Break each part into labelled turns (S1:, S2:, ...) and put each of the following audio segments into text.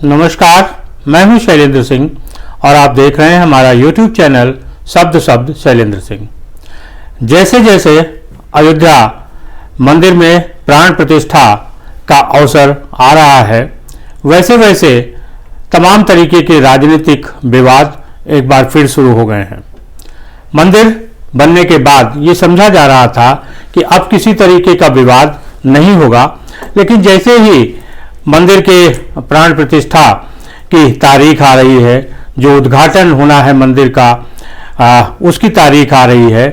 S1: नमस्कार, मैं हूं शैलेंद्र सिंह और आप देख रहे हैं हमारा YouTube चैनल शब्द शब्द शैलेंद्र सिंह। जैसे जैसे अयोध्या मंदिर में प्राण प्रतिष्ठा का अवसर आ रहा है, वैसे वैसे तमाम तरीके के राजनीतिक विवाद एक बार फिर शुरू हो गए हैं। मंदिर बनने के बाद ये समझा जा रहा था कि अब किसी तरीके का विवाद नहीं होगा, लेकिन जैसे ही मंदिर के प्राण प्रतिष्ठा की तारीख आ रही है, जो उद्घाटन होना है मंदिर का, उसकी तारीख आ रही है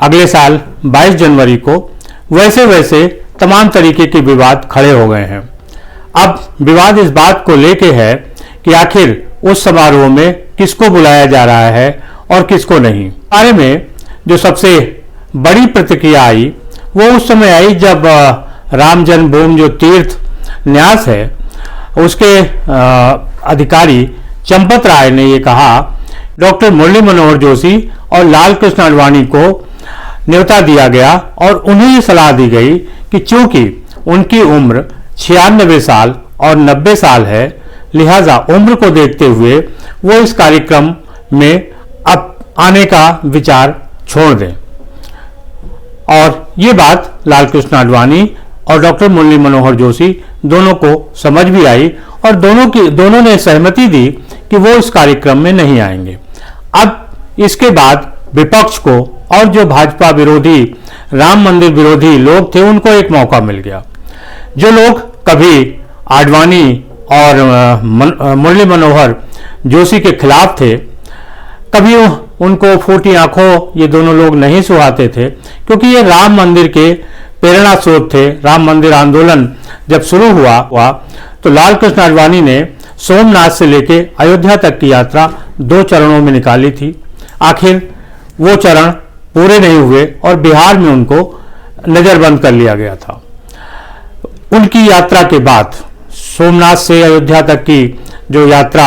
S1: अगले साल 22 जनवरी को, वैसे वैसे तमाम तरीके के विवाद खड़े हो गए हैं। अब विवाद इस बात को लेके है कि आखिर उस समारोह में किसको बुलाया जा रहा है और किसको नहीं। बारे में जो सबसे बड़ी प्रतिक्रिया आई वो उस समय आई जब राम जन्मभूमि जो तीर्थ न्यास है उसके अधिकारी चंपत राय ने ये कहा, डॉक्टर मुरली मनोहर जोशी और लाल कृष्ण आडवाणी को न्योता दिया गया और उन्हें ये सलाह दी गई कि चूंकि उनकी उम्र 96 साल और 90 साल है, लिहाजा उम्र को देखते हुए वो इस कार्यक्रम में अब आने का विचार छोड़ दें। और ये बात लाल कृष्ण आडवाणी और डॉक्टर मुरली मनोहर जोशी दोनों को समझ भी आई और दोनों ने सहमति दी कि वो इस कार्यक्रम में नहीं आएंगे। अब इसके बाद विपक्ष को और जो भाजपा विरोधी, राम मंदिर विरोधी लोग थे, उनको एक मौका मिल गया। जो लोग कभी आडवाणी और मुरली मनोहर जोशी के खिलाफ थे, कभी उनको फूटी आंखों ये दोनों लोग नहीं सुहाते थे, क्योंकि ये राम मंदिर के प्रेरणा स्रोत थे। राम मंदिर आंदोलन जब शुरू हुआ तो लाल कृष्ण आडवाणी ने सोमनाथ से लेके अयोध्या तक की यात्रा 2 चरणों में निकाली थी। आखिर वो चरण पूरे नहीं हुए और बिहार में उनको नजरबंद कर लिया गया था। उनकी यात्रा के बाद सोमनाथ से अयोध्या तक की जो यात्रा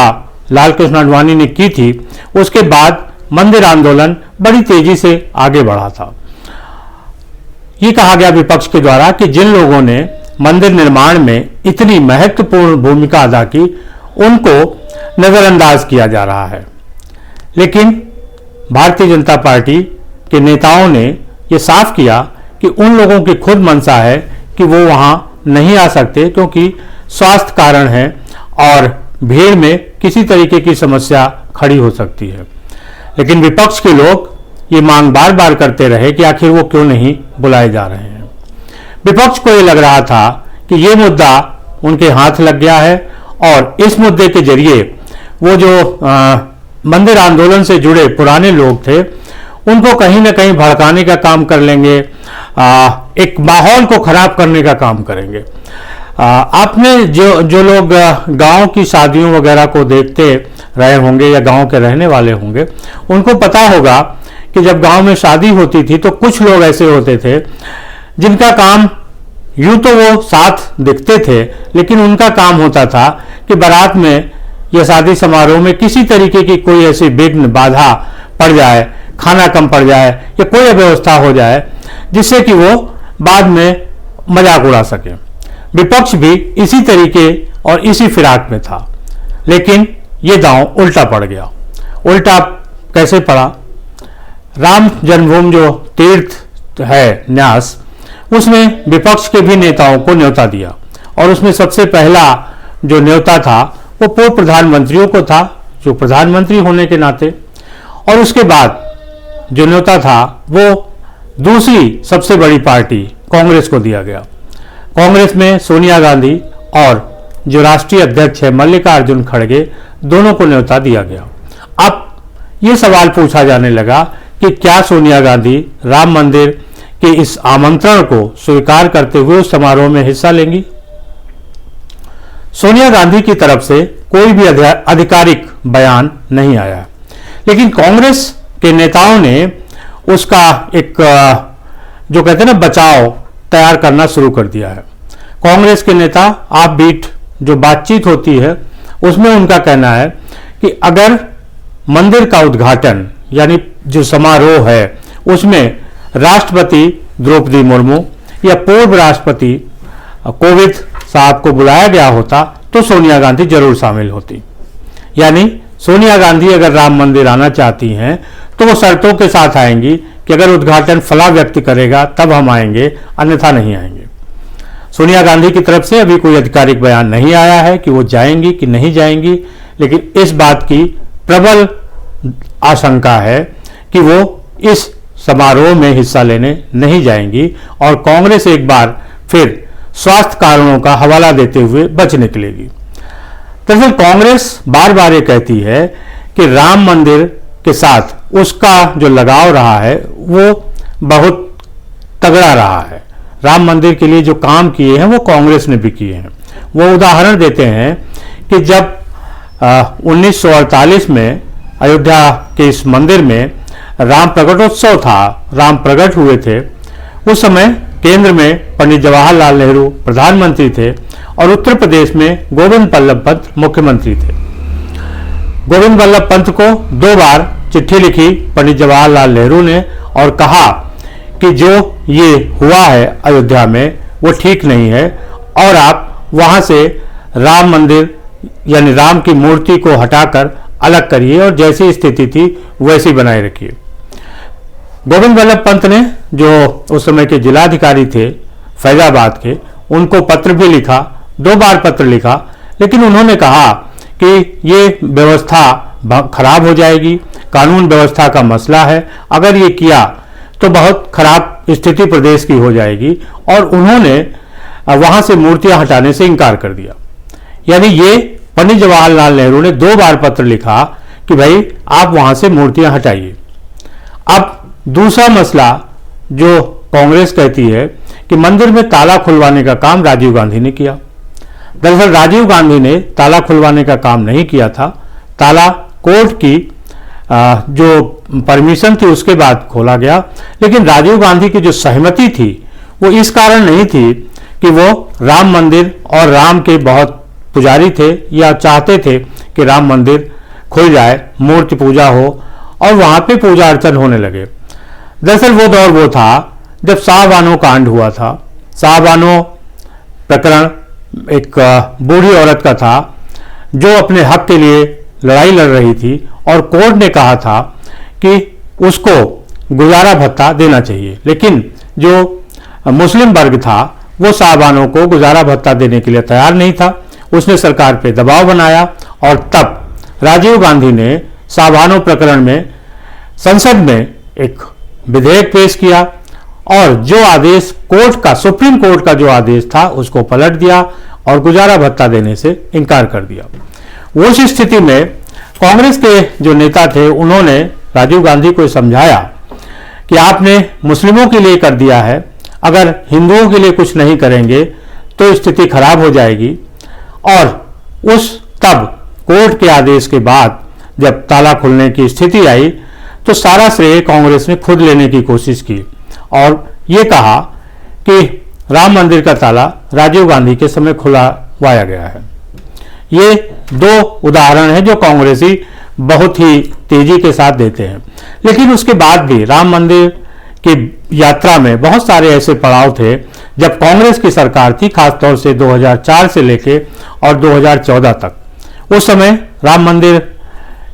S1: लाल कृष्ण आडवाणी ने की थी, उसके बाद मंदिर आंदोलन बड़ी तेजी से आगे बढ़ा था। ये कहा गया विपक्ष के द्वारा कि जिन लोगों ने मंदिर निर्माण में इतनी महत्वपूर्ण भूमिका अदा की, उनको नजरअंदाज किया जा रहा है। लेकिन भारतीय जनता पार्टी के नेताओं ने ये साफ किया कि उन लोगों की खुद मंशा है कि वो वहां नहीं आ सकते, क्योंकि स्वास्थ्य कारण है और भीड़ में किसी तरीके की समस्या खड़ी हो सकती है। लेकिन विपक्ष के लोग ये मांग बार बार करते रहे कि आखिर वो क्यों नहीं बुलाए जा रहे हैं। विपक्ष को ये लग रहा था कि ये मुद्दा उनके हाथ लग गया है और इस मुद्दे के जरिए वो जो मंदिर आंदोलन से जुड़े पुराने लोग थे, उनको कहीं ना कहीं भड़काने का काम कर लेंगे, एक माहौल को खराब करने का काम करेंगे। आपने जो लोग गांव की शादियों वगैरह को देखते रहे होंगे या गांव के रहने वाले होंगे, उनको पता होगा कि जब गांव में शादी होती थी तो कुछ लोग ऐसे होते थे जिनका काम, यूं तो वो साथ दिखते थे, लेकिन उनका काम होता था कि बारात में या शादी समारोह में किसी तरीके की कोई ऐसी विघ्न बाधा पड़ जाए, खाना कम पड़ जाए या कोई अव्यवस्था हो जाए, जिससे कि वो बाद में मजाक उड़ा सके। विपक्ष भी इसी तरीके और इसी फिराक में था, लेकिन ये दांव उल्टा पड़ गया। उल्टा कैसे पड़ा? राम जन्मभूमि जो तीर्थ है न्यास, उसमें विपक्ष के भी नेताओं को न्योता दिया और उसमें सबसे पहला जो न्योता था वो पूर्व प्रधानमंत्रियों को था, जो प्रधानमंत्री होने के नाते, और उसके बाद जो न्योता था वो दूसरी सबसे बड़ी पार्टी कांग्रेस को दिया गया। कांग्रेस में सोनिया गांधी और जो राष्ट्रीय अध्यक्ष है मल्लिकार्जुन खड़गे, दोनों को न्योता दिया गया। अब ये सवाल पूछा जाने लगा कि क्या सोनिया गांधी राम मंदिर के इस आमंत्रण को स्वीकार करते हुए उस समारोह में हिस्सा लेंगी? सोनिया गांधी की तरफ से कोई भी आधिकारिक बयान नहीं आया, लेकिन कांग्रेस के नेताओं ने उसका एक जो कहते हैं ना बचाव तैयार करना शुरू कर दिया है। कांग्रेस के नेता आप बीट जो बातचीत होती है उसमें उनका कहना है कि अगर मंदिर का उद्घाटन यानी जो समारोह है उसमें राष्ट्रपति द्रौपदी मुर्मू या पूर्व राष्ट्रपति कोविंद साहब को बुलाया गया होता तो सोनिया गांधी जरूर शामिल होती। यानी सोनिया गांधी अगर राम मंदिर आना चाहती हैं तो वो शर्तों के साथ आएंगी कि अगर उद्घाटन फला व्यक्ति करेगा तब हम आएंगे, अन्यथा नहीं आएंगे। सोनिया गांधी की तरफ से अभी कोई आधिकारिक बयान नहीं आया है कि वो जाएंगी कि नहीं जाएंगी, लेकिन इस बात की प्रबल आशंका है कि वो इस समारोह में हिस्सा लेने नहीं जाएंगी और कांग्रेस एक बार फिर स्वास्थ्य कारणों का हवाला देते हुए बच निकलेगी। दरअसल कांग्रेस बार बार ये कहती है कि राम मंदिर के साथ उसका जो लगाव रहा है वो बहुत तगड़ा रहा है। राम मंदिर के लिए जो काम किए हैं वो कांग्रेस ने भी किए हैं। वो उदाहरण देते हैं कि जब 1948 में अयोध्या के इस मंदिर में राम प्रगटोत्सव था, राम प्रकट हुए थे, उस समय केंद्र में पंडित जवाहरलाल नेहरू प्रधानमंत्री थे और उत्तर प्रदेश में गोविंद बल्लभ पंत मुख्यमंत्री थे। गोविंद बल्लभ पंत को 2 बार चिट्ठी लिखी पंडित जवाहरलाल नेहरू ने और कहा कि जो ये हुआ है अयोध्या में वो ठीक नहीं है और आप वहां से राम मंदिर यानी राम की मूर्ति को हटाकर अलग करिए और जैसी स्थिति थी वैसी बनाए रखिए। गोविंद बल्लभ पंत ने, जो उस समय के जिलाधिकारी थे फैजाबाद के, उनको पत्र भी लिखा, 2 बार पत्र लिखा, लेकिन उन्होंने कहा कि ये व्यवस्था खराब हो जाएगी, कानून व्यवस्था का मसला है, अगर ये किया तो बहुत खराब स्थिति प्रदेश की हो जाएगी और उन्होंने वहां से मूर्तियां हटाने से इनकार कर दिया। यानी ये पंडित जवाहरलाल नेहरू ने 2 बार पत्र लिखा कि भाई आप वहां से मूर्तियां हटाइए। अब दूसरा मसला जो कांग्रेस कहती है कि मंदिर में ताला खुलवाने का काम राजीव गांधी ने किया। दरअसल राजीव गांधी ने ताला खुलवाने का काम नहीं किया था, ताला कोर्ट की जो परमिशन थी उसके बाद खोला गया, लेकिन राजीव गांधी की जो सहमति थी वो इस कारण नहीं थी कि वो राम मंदिर और राम के बहुत पुजारी थे या चाहते थे कि राम मंदिर खुल जाए, मूर्ति पूजा हो और वहां पे पूजा अर्चन होने लगे। दरअसल वो दौर वो था जब शाहबानो कांड हुआ था। शाहबानो प्रकरण एक बूढ़ी औरत का था जो अपने हक के लिए लड़ाई लड़ रही थी और कोर्ट ने कहा था कि उसको गुजारा भत्ता देना चाहिए, लेकिन जो मुस्लिम वर्ग था वो शाहबानो को गुजारा भत्ता देने के लिए तैयार नहीं था। उसने सरकार पे दबाव बनाया और तब राजीव गांधी ने शाहबानो प्रकरण में संसद में एक विधेयक पेश किया और जो आदेश कोर्ट का, सुप्रीम कोर्ट का जो आदेश था उसको पलट दिया और गुजारा भत्ता देने से इनकार कर दिया। उस स्थिति में कांग्रेस के जो नेता थे उन्होंने राजीव गांधी को समझाया कि आपने मुस्लिमों के लिए कर दिया है, अगर हिंदुओं के लिए कुछ नहीं करेंगे तो स्थिति खराब हो जाएगी। और उस तब कोर्ट के आदेश के बाद जब ताला खुलने की स्थिति आई तो सारा श्रेय कांग्रेस ने खुद लेने की कोशिश की और ये कहा कि राम मंदिर का ताला राजीव गांधी के समय खुलवाया गया है। ये 2 उदाहरण हैं जो कांग्रेसी बहुत ही तेजी के साथ देते हैं, लेकिन उसके बाद भी राम मंदिर की यात्रा में बहुत सारे ऐसे पड़ाव थे जब कांग्रेस की सरकार थी, खासतौर से 2004 से लेके और 2014 तक। उस समय राम मंदिर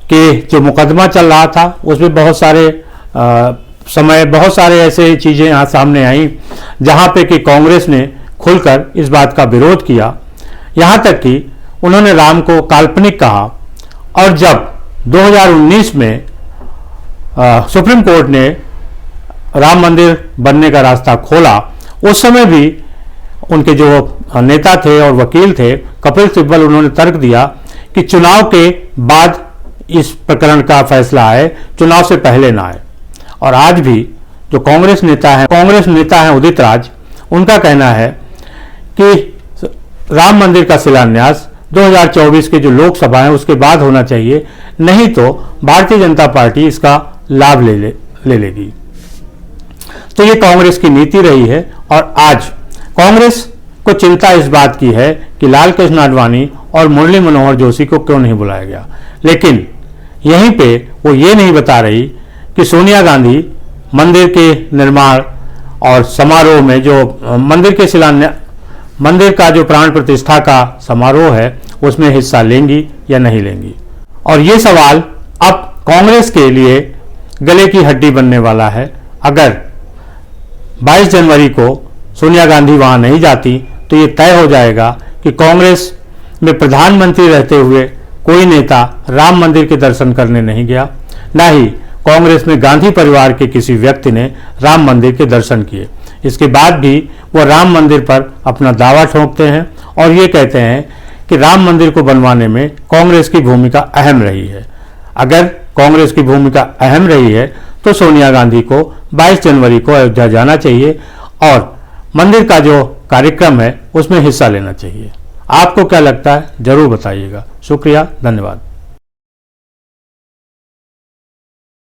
S1: के जो मुकदमा चल रहा था उसमें बहुत सारे ऐसे चीजें यहाँ सामने आई जहाँ पे कि कांग्रेस ने खुलकर इस बात का विरोध किया, यहाँ तक कि उन्होंने राम को काल्पनिक कहा। और जब 2019 में सुप्रीम कोर्ट ने राम मंदिर बनने का रास्ता खोला, उस समय भी उनके जो नेता थे और वकील थे कपिल सिब्बल, उन्होंने तर्क दिया कि चुनाव के बाद इस प्रकरण का फैसला आए, चुनाव से पहले ना आए। और आज भी जो कांग्रेस नेता हैं उदित राज, उनका कहना है कि राम मंदिर का शिलान्यास 2024 के जो लोकसभा है उसके बाद होना चाहिए, नहीं तो भारतीय जनता पार्टी इसका लाभ ले लेगी। तो ये कांग्रेस की नीति रही है और आज कांग्रेस को चिंता इस बात की है कि लाल कृष्ण आडवाणी और मुरली मनोहर जोशी को क्यों नहीं बुलाया गया, लेकिन यहीं पे वो ये नहीं बता रही कि सोनिया गांधी मंदिर के निर्माण और समारोह में जो मंदिर का जो प्राण प्रतिष्ठा का समारोह है उसमें हिस्सा लेंगी या नहीं लेंगी। और ये सवाल अब कांग्रेस के लिए गले की हड्डी बनने वाला है। अगर 22 जनवरी को सोनिया गांधी वहां नहीं जाती तो ये तय हो जाएगा कि कांग्रेस में प्रधानमंत्री रहते हुए कोई नेता राम मंदिर के दर्शन करने नहीं गया, ना ही कांग्रेस में गांधी परिवार के किसी व्यक्ति ने राम मंदिर के दर्शन किए। इसके बाद भी वो राम मंदिर पर अपना दावा ठोंकते हैं और ये कहते हैं कि राम मंदिर को बनवाने में कांग्रेस की भूमिका अहम रही है। अगर कांग्रेस की भूमिका अहम रही है तो सोनिया गांधी को 22 जनवरी को अयोध्या जाना चाहिए और मंदिर का जो कार्यक्रम है उसमें हिस्सा लेना चाहिए। आपको क्या लगता है, जरूर बताइएगा। शुक्रिया, धन्यवाद।